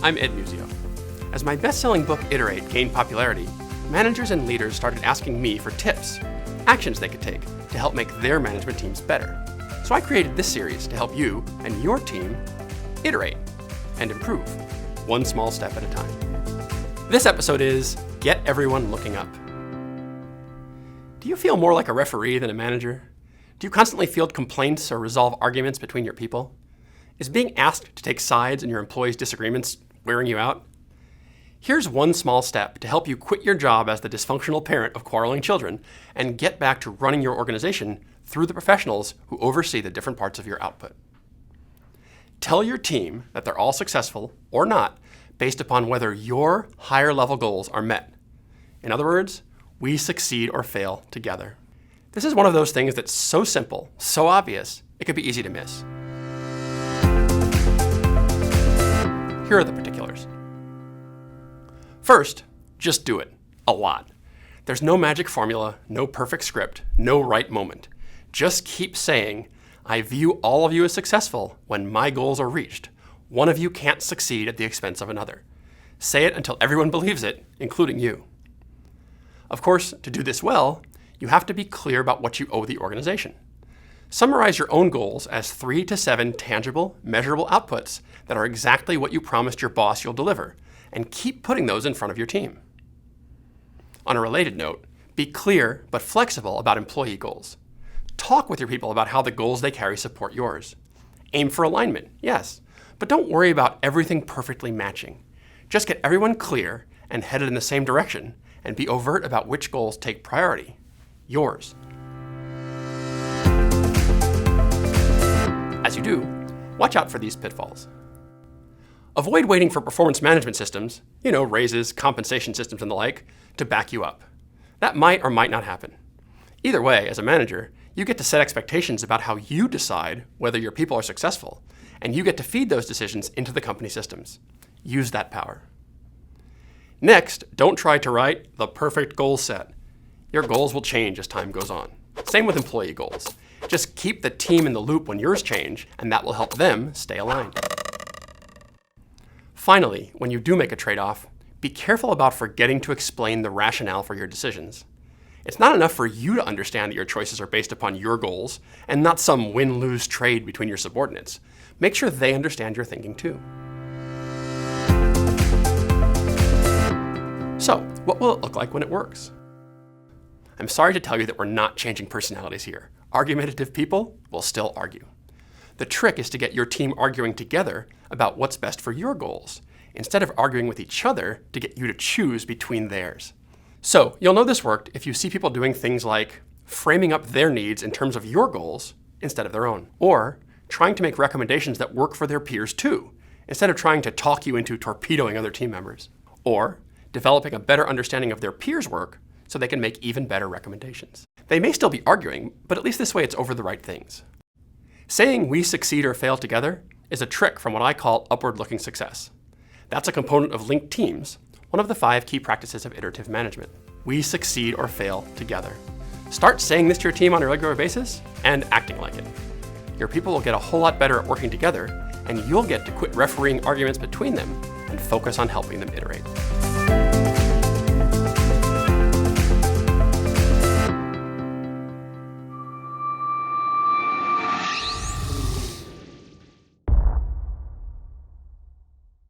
I'm Ed Muzio. As my best-selling book, ITERATE, gained popularity, managers and leaders started asking me for tips, actions they could take to help make their management teams better. So I created this series to help you and your team iterate and improve, one small step at a time. This episode is Get Everyone Looking Up. Do you feel more like a referee than a manager? Do you constantly field complaints or resolve arguments between your people? Is being asked to take sides in your employees' disagreements wearing you out? Here's one small step to help you quit your job as the dysfunctional parent of quarreling children and get back to running your organization through the professionals who oversee the different parts of your output. Tell your team that they're all successful or not based upon whether your higher level goals are met. In other words, we succeed or fail together. This is one of those things that's so simple, so obvious, it could be easy to miss. Here are the particulars. First, just do it. A lot. There's no magic formula, no perfect script, no right moment. Just keep saying, I view all of you as successful when my goals are reached. One of you can't succeed at the expense of another. Say it until everyone believes it, including you. Of course, to do this well, you have to be clear about what you owe the organization. Summarize your own goals as 3 to 7 tangible, measurable outputs that are exactly what you promised your boss you'll deliver, and keep putting those in front of your team. On a related note, be clear but flexible about employee goals. Talk with your people about how the goals they carry support yours. Aim for alignment, yes, but don't worry about everything perfectly matching. Just get everyone clear and headed in the same direction, and be overt about which goals take priority. Yours. As you do, watch out for these pitfalls. Avoid waiting for performance management systems, raises, compensation systems and the like, to back you up. That might or might not happen. Either way, as a manager, you get to set expectations about how you decide whether your people are successful, and you get to feed those decisions into the company systems. Use that power. Next, don't try to write the perfect goal set. Your goals will change as time goes on. Same with employee goals. Just keep the team in the loop when yours change, and that will help them stay aligned. Finally, when you do make a trade-off, be careful about forgetting to explain the rationale for your decisions. It's not enough for you to understand that your choices are based upon your goals and not some win-lose trade between your subordinates. Make sure they understand your thinking too. So, what will it look like when it works? I'm sorry to tell you that we're not changing personalities here. Argumentative people will still argue. The trick is to get your team arguing together about what's best for your goals, instead of arguing with each other to get you to choose between theirs. So, you'll know this worked if you see people doing things like framing up their needs in terms of your goals instead of their own, or trying to make recommendations that work for their peers too, instead of trying to talk you into torpedoing other team members, or developing a better understanding of their peers' work so they can make even better recommendations. They may still be arguing, but at least this way it's over the right things. Saying we succeed or fail together is a trick from what I call upward-looking success. That's a component of linked teams, one of the 5 key practices of iterative management. We succeed or fail together. Start saying this to your team on a regular basis and acting like it. Your people will get a whole lot better at working together, and you'll get to quit refereeing arguments between them and focus on helping them iterate.